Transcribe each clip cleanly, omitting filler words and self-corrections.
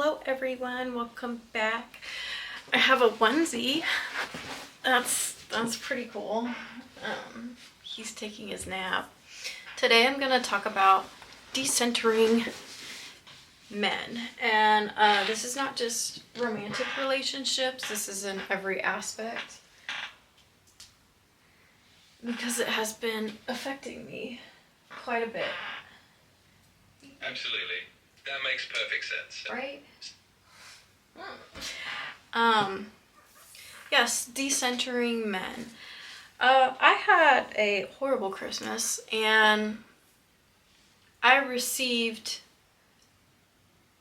Hello everyone, welcome back. I have a onesie. That's pretty cool. He's taking his nap. Today I'm gonna talk about decentering men, and this is not just romantic relationships, this is in every aspect because it has been affecting me quite a bit. Absolutely. That makes perfect sense. Right? Yes, decentering men. I had a horrible Christmas, and I received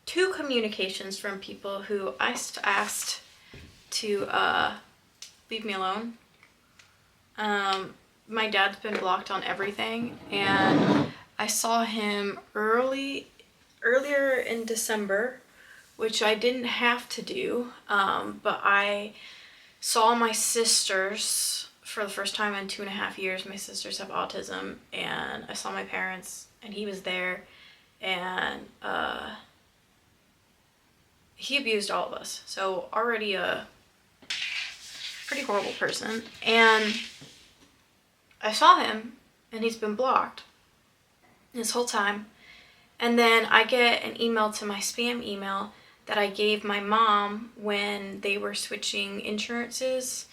2 communications from people who I asked to leave me alone. My dad's been blocked on everything, and I saw him earlier in December, which I didn't have to do, but I saw my sisters for the first time in 2.5 years. My sisters have autism, and I saw my parents, and he was there, and he abused all of us. So already a pretty horrible person. And I saw him, and he's been blocked this whole time. And then I get an email to my spam email that I gave my mom when they were switching insurances.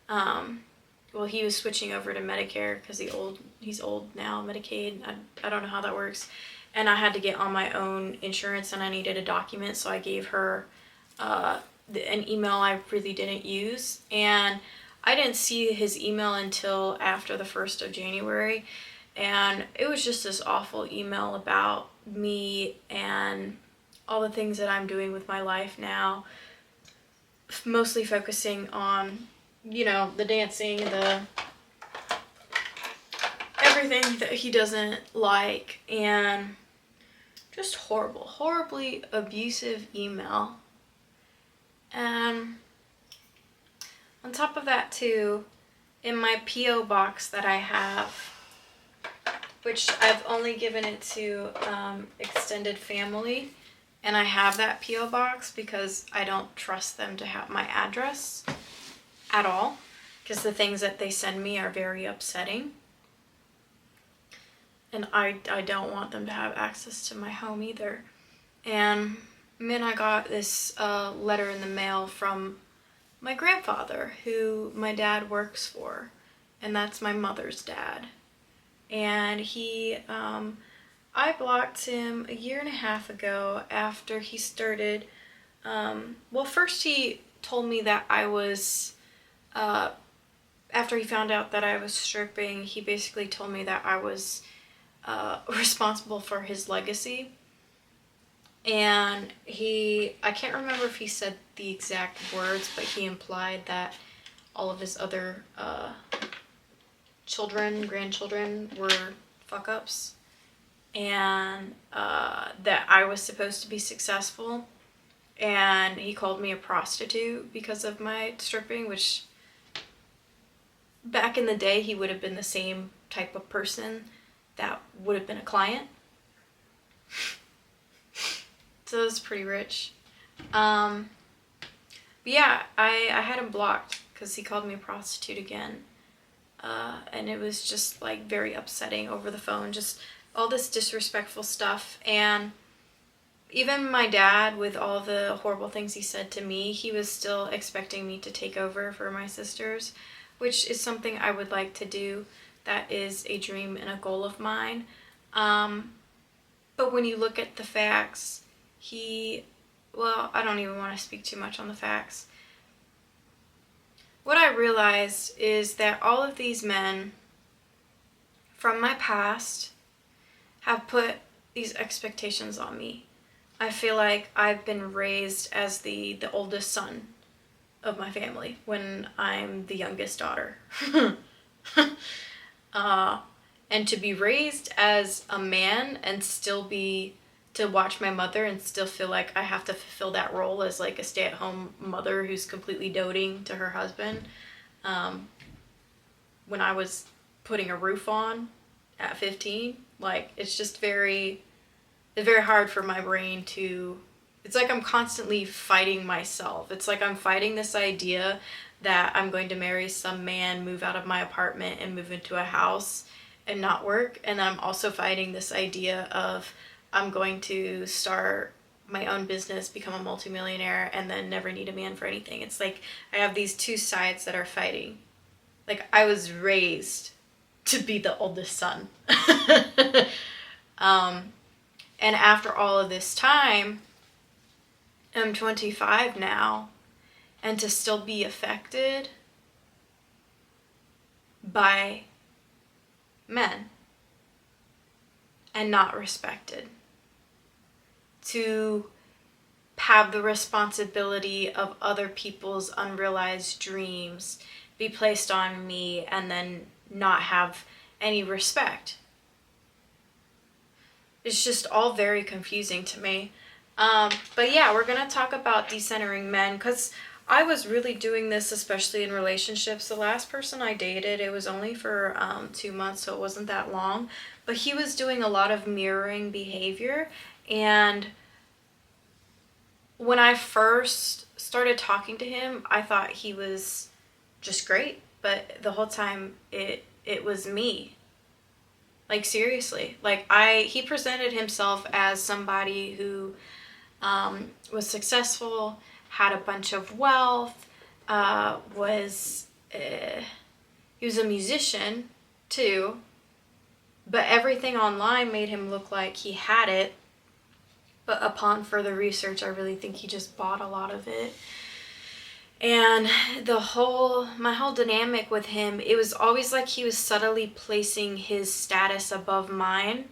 Well, he was switching over to Medicare because he's old now, Medicaid. I don't know how that works. And I had to get on my own insurance, and I needed a document, so I gave her an email I really didn't use. And I didn't see his email until after the 1st of January. And it was just this awful email about me and all the things that I'm doing with my life now, mostly focusing on, you know, the dancing, the everything that he doesn't like, and just horribly abusive email. And on top of that too, in my P.O. box that I have, which I've only given it to extended family, and I have that P.O. box because I don't trust them to have my address at all, because the things that they send me are very upsetting, and I don't want them to have access to my home either. And then I got this letter in the mail from my grandfather, who my dad works for, and that's my mother's dad. And he, I blocked him 1.5 years ago after he started, well, first he told me that I was, after he found out that I was stripping, he basically told me that I was responsible for his legacy. And I can't remember if he said the exact words, but he implied that all of his other grandchildren were fuck-ups, and that I was supposed to be successful. And he called me a prostitute because of my stripping, which back in the day he would have been the same type of person that would have been a client. So it was pretty rich. But yeah, I had him blocked because he called me a prostitute again. And it was just like very upsetting over the phone, just all this disrespectful stuff. And even my dad, with all the horrible things he said to me, he was still expecting me to take over for my sisters, which is something I would like to do. That is a dream and a goal of mine. But when you look at the facts, I don't even want to speak too much on the facts. What I realized is that all of these men from my past have put these expectations on me. I feel like I've been raised as the oldest son of my family when I'm the youngest daughter. And to be raised as a man and still to watch my mother and still feel like I have to fulfill that role as like a stay-at-home mother who's completely doting to her husband. When I was putting a roof on at 15, like, it's just very hard for my brain to it's like I'm constantly fighting myself. It's like I'm fighting this idea that I'm going to marry some man, move out of my apartment and move into a house and not work. And then I'm also fighting this idea of I'm going to start my own business, become a multimillionaire, and then never need a man for anything. It's like I have these two sides that are fighting. Like, I was raised to be the oldest son. And after all of this time, I'm 25 now, and to still be affected by men and not respected. To have the responsibility of other people's unrealized dreams be placed on me and then not have any respect. It's just all very confusing to me. But yeah, we're going to talk about decentering men, because I was really doing this, especially in relationships. The last person I dated, it was only for 2 months, so it wasn't that long. But he was doing a lot of mirroring behavior. And when I first started talking to him, I thought he was just great. But the whole time, it was me. Like, seriously. Like, he presented himself as somebody who was successful, had a bunch of wealth, he was a musician too, but everything online made him look like he had it. But upon further research, I really think he just bought a lot of it. And my whole dynamic with him, it was always like he was subtly placing his status above mine.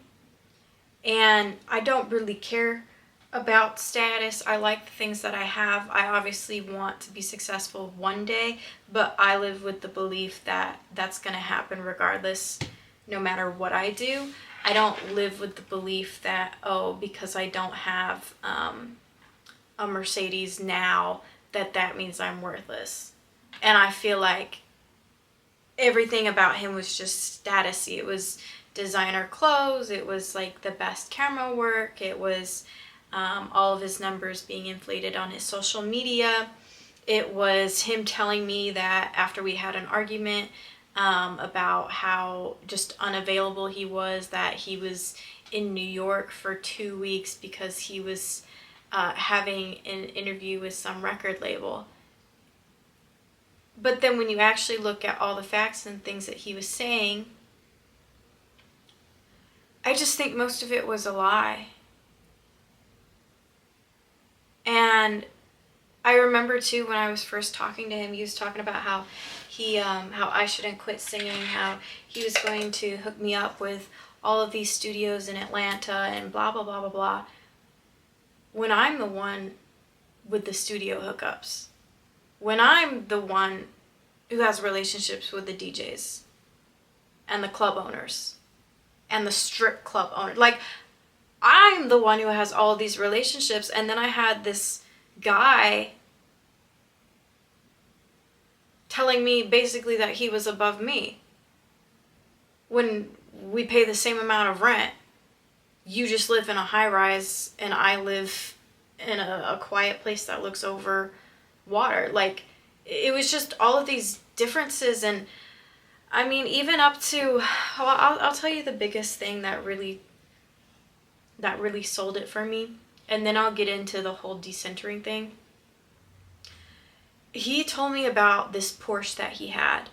And I don't really care about status. I like the things that I have. I obviously want to be successful one day, but I live with the belief that that's going to happen regardless, no matter what I do. I don't live with the belief that, because I don't have a Mercedes now, that means I'm worthless. And I feel like everything about him was just statusy. It was designer clothes. It was like the best camera work. It was all of his numbers being inflated on his social media. It was him telling me that after we had an argument about how just unavailable he was, that he was in New York for 2 weeks because he was having an interview with some record label. But then when you actually look at all the facts and things that he was saying, I just think most of it was a lie. And I remember too, when I was first talking to him, he was talking about how how I shouldn't quit singing, how he was going to hook me up with all of these studios in Atlanta and blah, blah, blah, blah, blah. When I'm the one with the studio hookups. When I'm the one who has relationships with the DJs and the club owners and the strip club owners. Like, I'm the one who has all of these relationships, and then I had this guy telling me basically that he was above me. When we pay the same amount of rent, you just live in a high rise and I live in a quiet place that looks over water. Like, it was just all of these differences. And I mean, even up to, I'll tell you the biggest thing that really sold it for me, and then I'll get into the whole decentering thing. He told me about this Porsche that he had,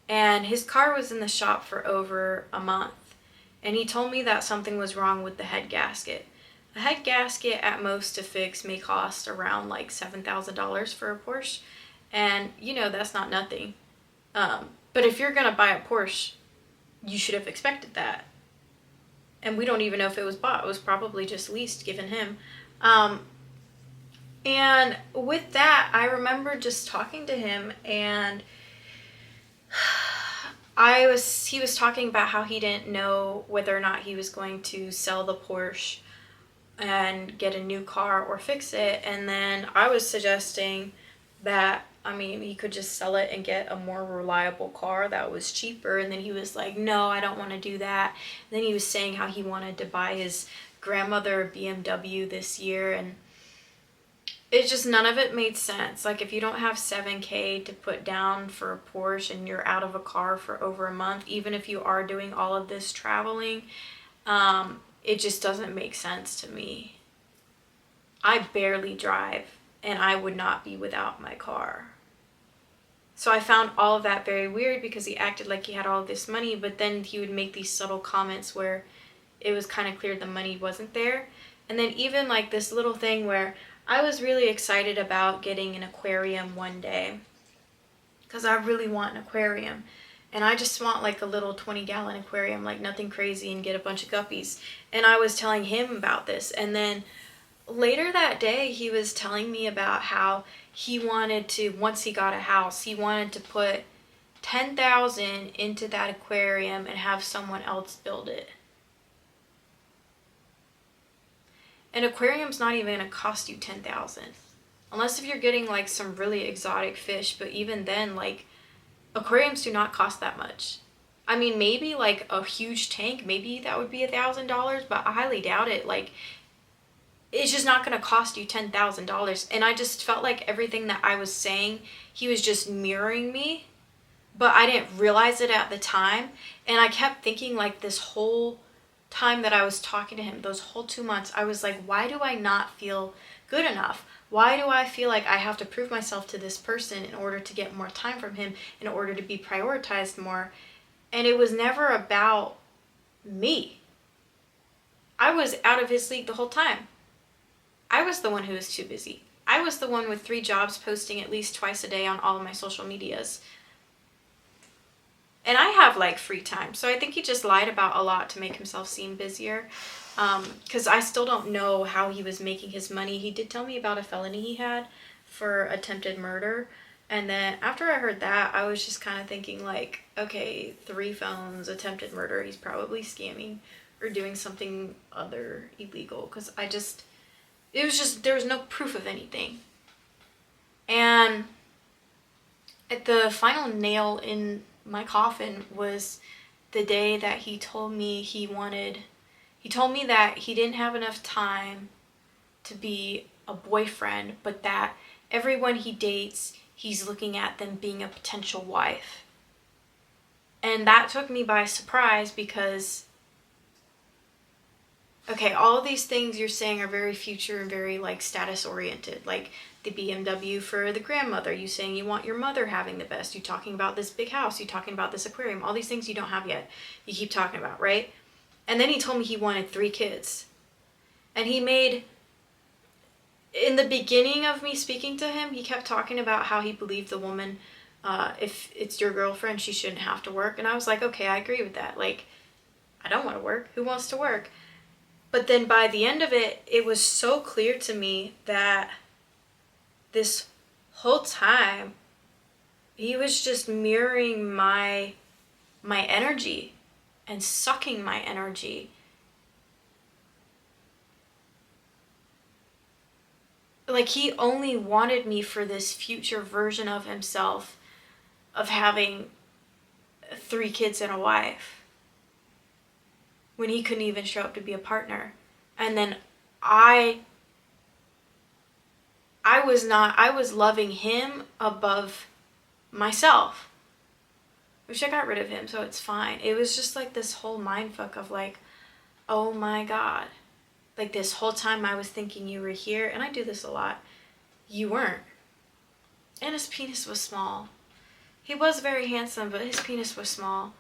and his car was in the shop for over a month, and he told me that something was wrong with the head gasket. A head gasket at most to fix may cost around like $7,000 for a Porsche, and that's not nothing. But if you're gonna buy a Porsche, you should have expected that. And we don't even know if it was bought. It was probably just leased, given him. And with that, I remember just talking to him, and he was talking about how he didn't know whether or not he was going to sell the Porsche and get a new car or fix it. And then I was suggesting that, he could just sell it and get a more reliable car that was cheaper. And then he was like, no, I don't want to do that. And then he was saying how he wanted to buy his grandmother a BMW this year. And it just, none of it made sense. Like, if you don't have 7K to put down for a Porsche and you're out of a car for over a month, even if you are doing all of this traveling, it just doesn't make sense to me. I barely drive, and I would not be without my car. So I found all of that very weird, because he acted like he had all this money, but then he would make these subtle comments where it was kind of clear the money wasn't there. And then even like this little thing where I was really excited about getting an aquarium one day, because I really want an aquarium. And I just want like a little 20-gallon aquarium, like nothing crazy, and get a bunch of guppies. And I was telling him about this. And then later that day, he was telling me about how he wanted to, once he got a house, he wanted to put 10,000 into that aquarium and have someone else build it. An aquarium's not even gonna cost you 10,000, unless if you're getting like some really exotic fish. But even then, like, aquariums do not cost that much. I mean, maybe like a huge tank, maybe that would be $1,000, but I highly doubt it. Like, it's just not gonna cost you $10,000. And I just felt like everything that I was saying, he was just mirroring me, but I didn't realize it at the time. And I kept thinking, like, this whole time that I was talking to him, those whole 2 months, I was like, why do I not feel good enough? Why do I feel like I have to prove myself to this person in order to get more time from him, in order to be prioritized more? And it was never about me. I was out of his league the whole time. I was the one who was too busy. I was the one with 3 jobs, posting at least twice a day on all of my social medias. And I have like free time. So I think he just lied about a lot to make himself seem busier. Because I still don't know how he was making his money. He did tell me about a felony he had for attempted murder. And then after I heard that, I was just kind of thinking, like, okay, 3 phones, attempted murder. He's probably scamming or doing something other illegal. Because there was no proof of anything. And at the final nail in my coffin was the day that he told me that he didn't have enough time to be a boyfriend, but that everyone he dates, he's looking at them being a potential wife. And that took me by surprise, because, okay, all of these things you're saying are very future and very like status oriented, like the BMW for the grandmother, you saying you want your mother having the best, you talking about this big house, you talking about this aquarium, all these things you don't have yet, you keep talking about, right? And then he told me he wanted 3 kids. And he made, in the beginning of me speaking to him, he kept talking about how he believed the woman, if it's your girlfriend, she shouldn't have to work. And I was like, okay, I agree with that. Like, I don't want to work. Who wants to work? But then by the end of it, it was so clear to me that this whole time, he was just mirroring my energy and sucking my energy. Like, he only wanted me for this future version of himself, of having 3 kids and a wife, when he couldn't even show up to be a partner. And then I was loving him above myself. Which I got rid of him, so it's fine. It was just like this whole mindfuck of like, oh my God. Like, this whole time I was thinking you were here, and I do this a lot. You weren't. And his penis was small. He was very handsome, but his penis was small.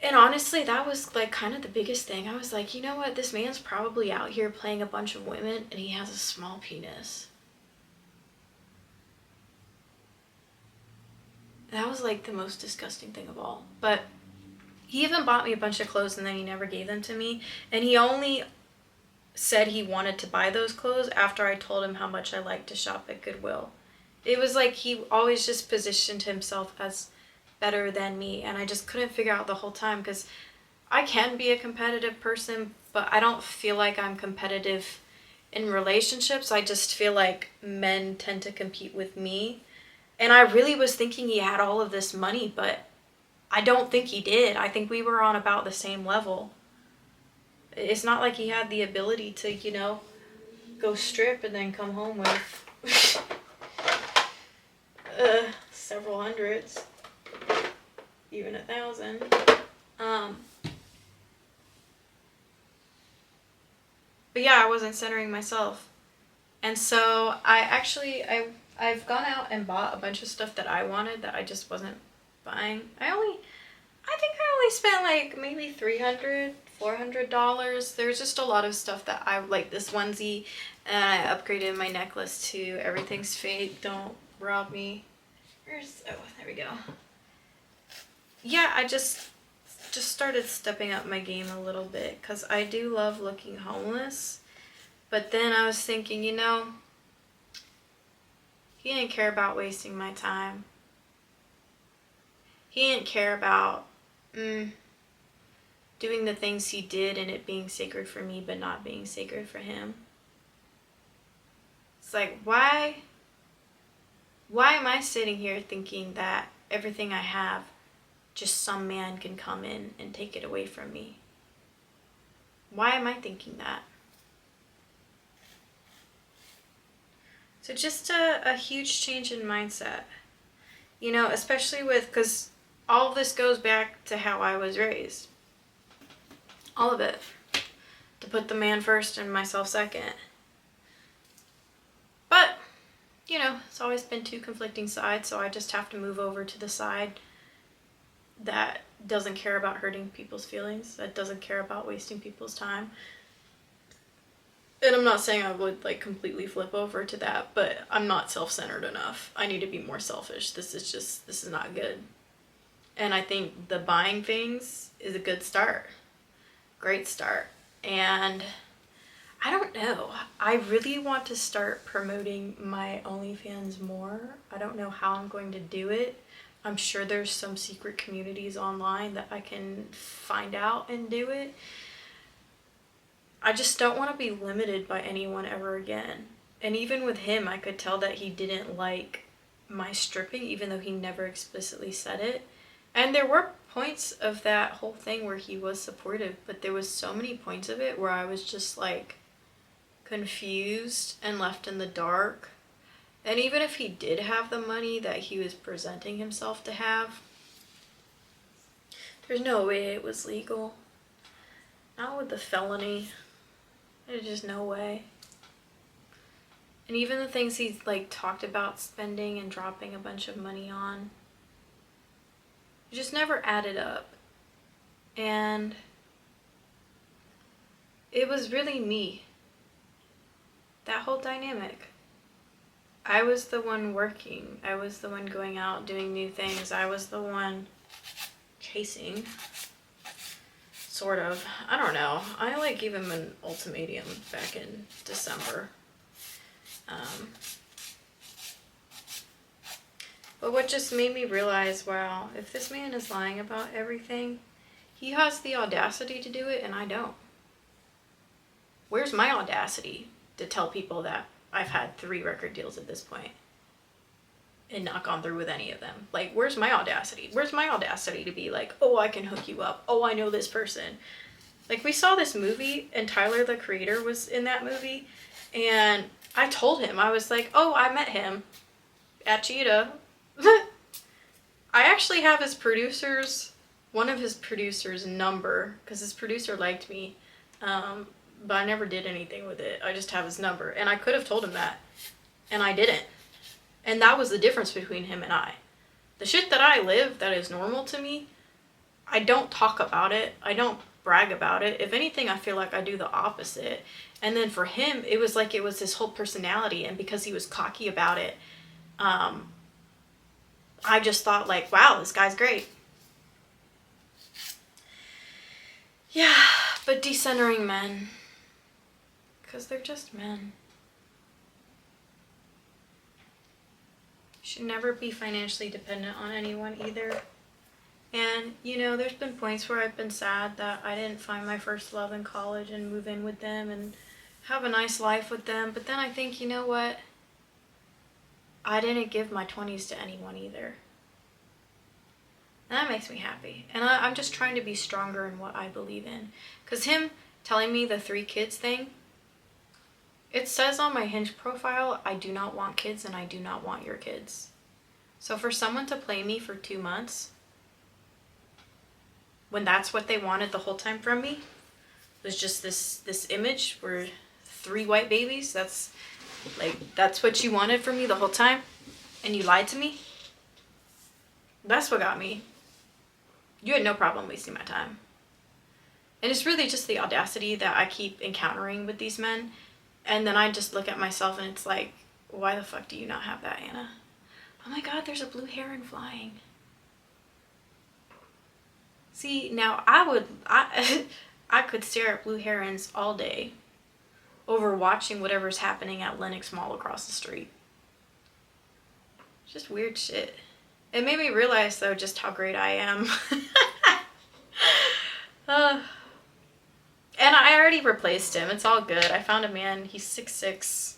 And honestly, that was like kind of the biggest thing. I was like, you know what? This man's probably out here playing a bunch of women, and he has a small penis. That was like the most disgusting thing of all. But he even bought me a bunch of clothes, and then he never gave them to me. And he only said he wanted to buy those clothes after I told him how much I liked to shop at Goodwill. It was like he always just positioned himself as better than me, and I just couldn't figure out the whole time, because I can be a competitive person, but I don't feel like I'm competitive in relationships. I just feel like men tend to compete with me. And I really was thinking he had all of this money, but I don't think he did. I think we were on about the same level. It's not like he had the ability to, go strip and then come home with several hundreds, even 1,000. But yeah, I wasn't centering myself. And so I've gone out and bought a bunch of stuff that I wanted that I just wasn't buying. I think I only spent like maybe $300, $400. There's just a lot of stuff that I like. This onesie, and I upgraded my necklace to Everything's Fake, Don't Rob Me. Oh, there we go. Yeah, I just started stepping up my game a little bit because I do love looking homeless. But then I was thinking, he didn't care about wasting my time. He didn't care about doing the things he did and it being sacred for me but not being sacred for him. It's like, why am I sitting here thinking that everything I have, just some man can come in and take it away from me? Why am I thinking that? So just a huge change in mindset, especially because all of this goes back to how I was raised. All of it. To put the man first and myself second. But, it's always been two conflicting sides, so I just have to move over to the side that doesn't care about hurting people's feelings, that doesn't care about wasting people's time. And I'm not saying I would completely flip over to that, but I'm not self-centered enough. I need to be more selfish. This is not good. And I think the buying things is a good start. Great start. And I don't know. I really want to start promoting my OnlyFans more. I don't know how I'm going to do it. I'm sure there's some secret communities online that I can find out and do it. I just don't want to be limited by anyone ever again. And even with him, I could tell that he didn't like my stripping, even though he never explicitly said it. And there were points of that whole thing where he was supportive, but there was so many points of it where I was just confused and left in the dark. And even if he did have the money that he was presenting himself to have, there's no way it was legal. Not with the felony. There's just no way. And even the things he talked about spending and dropping a bunch of money on, it just never added up. And it was really me. That whole dynamic. I was the one working. I was the one going out doing new things. I was the one chasing. Sort of. I don't know. I gave him an ultimatum back in December. But what just made me realize, wow, if this man is lying about everything, he has the audacity to do it and I don't. Where's my audacity to tell people that I've had 3 record deals at this point and not gone through with any of them? Where's my audacity? Where's my audacity to be oh, I can hook you up. Oh, I know this person. We saw this movie and Tyler, the creator, was in that movie. And I told him, I was oh, I met him at Cheetah. I actually have one of his producers' number, because his producer liked me. But I never did anything with it. I just have his number. And I could have told him that. And I didn't. And that was the difference between him and I. The shit that I live that is normal to me, I don't talk about it. I don't brag about it. If anything, I feel like I do the opposite. And then for him, it was it was his whole personality. And because he was cocky about it, I just thought wow, this guy's great. Yeah, but decentering men. Because they're just men. Should never be financially dependent on anyone either. And, there's been points where I've been sad that I didn't find my first love in college and move in with them and have a nice life with them. But then I think, you know what? I didn't give my 20s to anyone either. And that makes me happy. And I'm just trying to be stronger in what I believe in. Because him telling me the 3 kids thing, It says on my Hinge profile, I do not want kids and I do not want your kids. So for someone to play me for 2 months, when that's what they wanted the whole time from me, was just this image where 3 white babies, that's what you wanted from me the whole time, and you lied to me? That's what got me. You had no problem wasting my time. And it's really just the audacity that I keep encountering with these men. And then I just look at myself and it's like, why the fuck do you not have that, Anna? Oh my God, there's a blue heron flying. See, now I could stare at blue herons all day over watching whatever's happening at Lenox Mall across the street. Just weird shit. It made me realize, though, just how great I am. And I already replaced him. It's all good. I found a man. He's 6'6".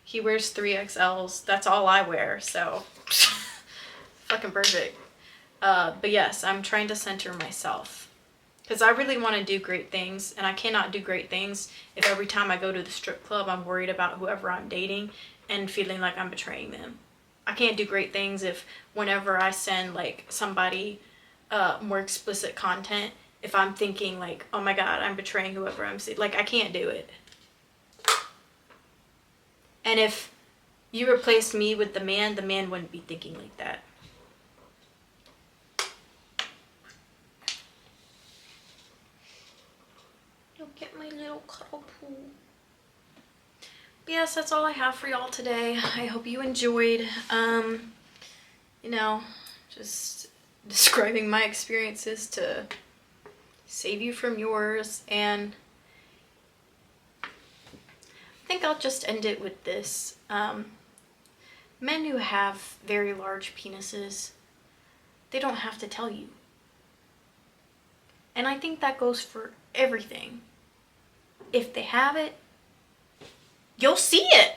He wears 3XLs. That's all I wear, so fucking perfect. But yes, I'm trying to center myself. Because I really want to do great things, and I cannot do great things if every time I go to the strip club, I'm worried about whoever I'm dating and feeling like I'm betraying them. I can't do great things if whenever I send, like, somebody more explicit content, if I'm thinking, like, oh my God, I'm betraying whoever I'm seeing. Like, I can't do it. And if you replaced me with the man wouldn't be thinking like that. You'll get my little cuddle pool. But yes, that's all I have for y'all today. I hope you enjoyed, you know, just describing my experiences to save you from yours. And I think I'll just end it with this. Men who have very large penises, they don't have to tell you. And I think that goes for everything. If they have it, you'll see it.